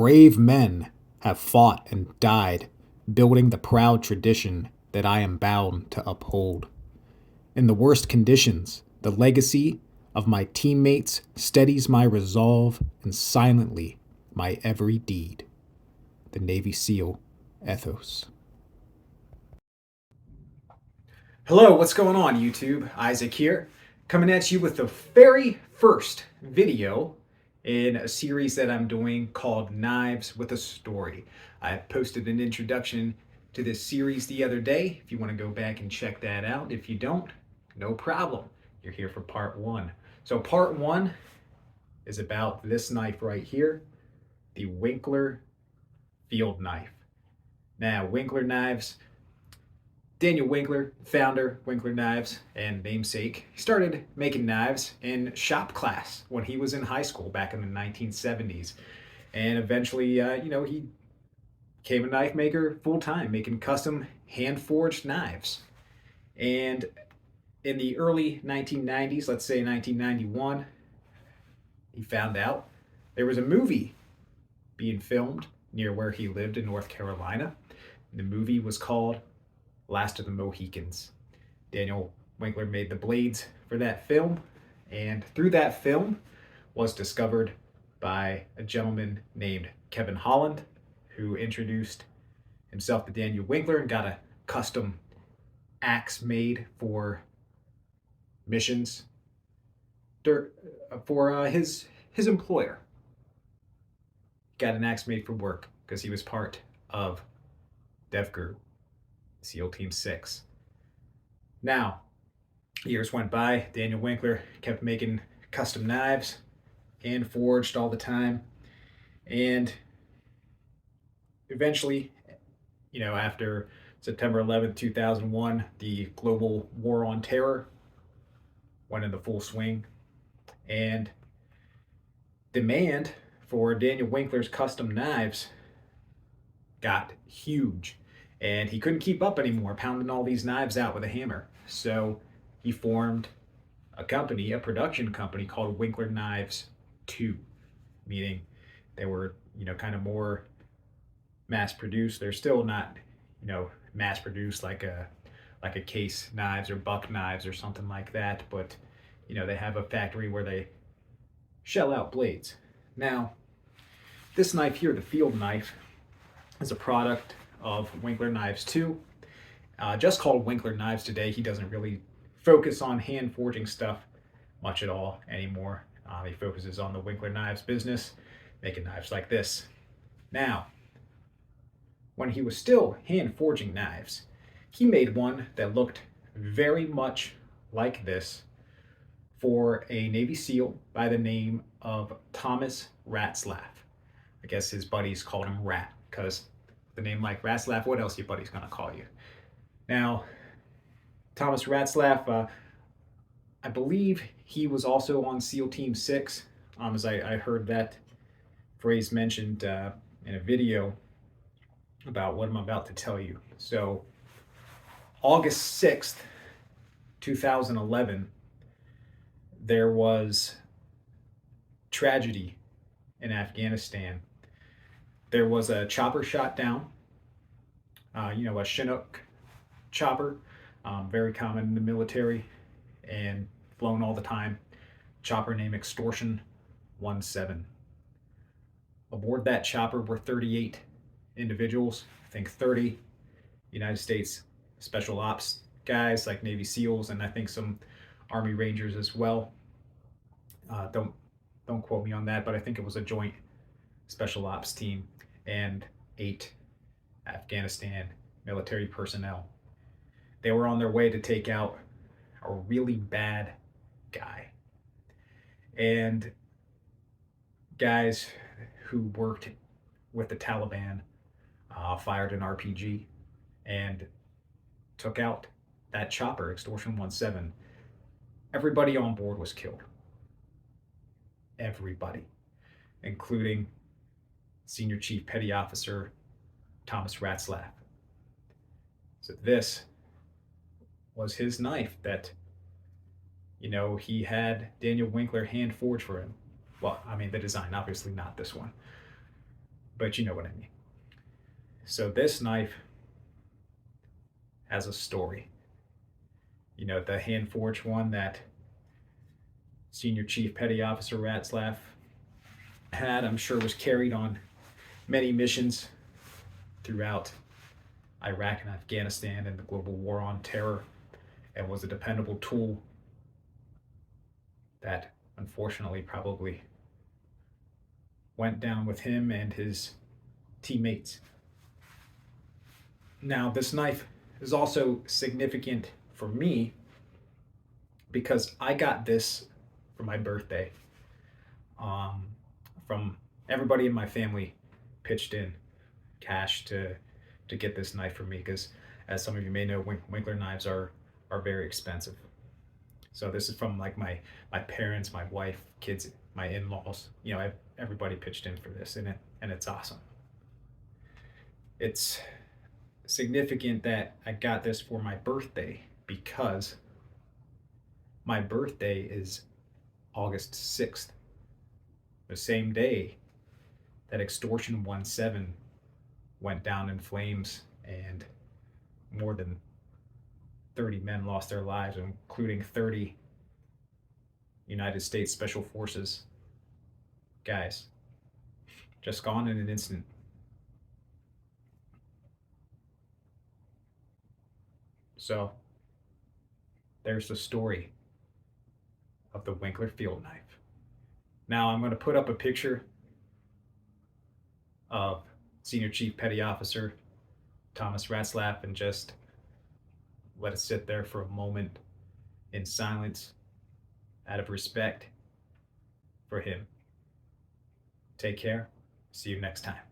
brave men have fought and died, building the proud tradition that I am bound to uphold. In the worst conditions, the legacy of my teammates steadies my resolve and silently my every deed. The Navy SEAL ethos. Hello, what's going on, YouTube? Isaac here, coming at you with the very first video in a series that I'm doing called Knives with a Story. I posted an introduction to this series the other day. If you want to go back and check that out. If you don't, no problem. You're here for part one. So part one is about this knife right here, the Winkler Field Knife. Now, Winkler knives, Daniel Winkler, founder, Winkler Knives, and namesake, he started making knives in shop class when he was in high school back in the 1970s. And eventually, he became a knife maker full-time, making custom hand-forged knives. And in the early 1990s, let's say 1991, he found out there was a movie being filmed near where he lived in North Carolina. The movie was called Last of the Mohicans. Daniel Winkler made the blades for that film, and through that film was discovered by a gentleman named Kevin Holland, who introduced himself to Daniel Winkler and got a custom axe made for missions for his employer. Got an axe made for work because he was part of DevGru, SEAL Team 6. Now, years went by. Daniel Winkler kept making custom knives, hand forged all the time. And eventually, after September 11th, 2001, the global war on terror went into full swing. And demand for Daniel Winkler's custom knives got huge. And he couldn't keep up anymore, pounding all these knives out with a hammer. So he formed a company, a production company called Winkler Knives 2, meaning they were, kind of more mass produced. They're still not, mass produced like a Case knives or Buck knives or something like that, but they have a factory where they shell out blades. Now, this knife here, the Field Knife, is a product of Winkler Knives 2, just called Winkler Knives today. He doesn't really focus on hand forging stuff much at all anymore. He focuses on the Winkler Knives business, making knives like this. Now, when he was still hand forging knives, he made one that looked very much like this for a Navy SEAL by the name of Thomas Ratzlaff. I guess his buddies called him Rat, because the name like Ratzlaff, what else your buddy's gonna call you? Now, Thomas Ratzlaff, I believe he was also on SEAL Team 6, as I heard that phrase mentioned in a video about what I'm about to tell you. So, August 6th, 2011, there was tragedy in Afghanistan. There was a chopper shot down, a Chinook chopper, very common in the military and flown all the time. Chopper named Extortion 17. Aboard that chopper were 38 individuals, I think 30 United States Special Ops guys like Navy SEALs, and I think some Army Rangers as well. Don't quote me on that, but I think it was a joint Special Ops team, and 8 Afghanistan military personnel. They were on their way to take out a really bad guy. And guys who worked with the Taliban fired an RPG and took out that chopper, Extortion 17. Everybody on board was killed. Everybody, including Senior Chief Petty Officer Thomas Ratzlaff. So this was his knife that, he had Daniel Winkler hand forged for him. Well, I mean, the design, obviously not this one. but you know what I mean. So this knife has a story. You know, the hand forged one that Senior Chief Petty Officer Ratzlaff had, I'm sure was carried on many missions throughout Iraq and Afghanistan and the global war on terror, and was a dependable tool that unfortunately probably went down with him and his teammates. Now, this knife is also significant for me because I got this for my birthday. From everybody in my family pitched in cash to get this knife for me because, as some of you may know, Winkler knives are very expensive. So this is from like my parents, my wife, kids, my in-laws. You know, everybody pitched in for this, and it's awesome. It's significant that I got this for my birthday because my birthday is August 6th, the same day that Extortion 17 went down in flames and more than 30 men lost their lives, including 30 United States Special Forces guys. Just gone in an instant. So there's the story of the Winkler Field Knife. Now I'm going to put up a picture of Senior Chief Petty Officer Thomas Ratzlaff and just let it sit there for a moment in silence out of respect for him. Take care. See you next time.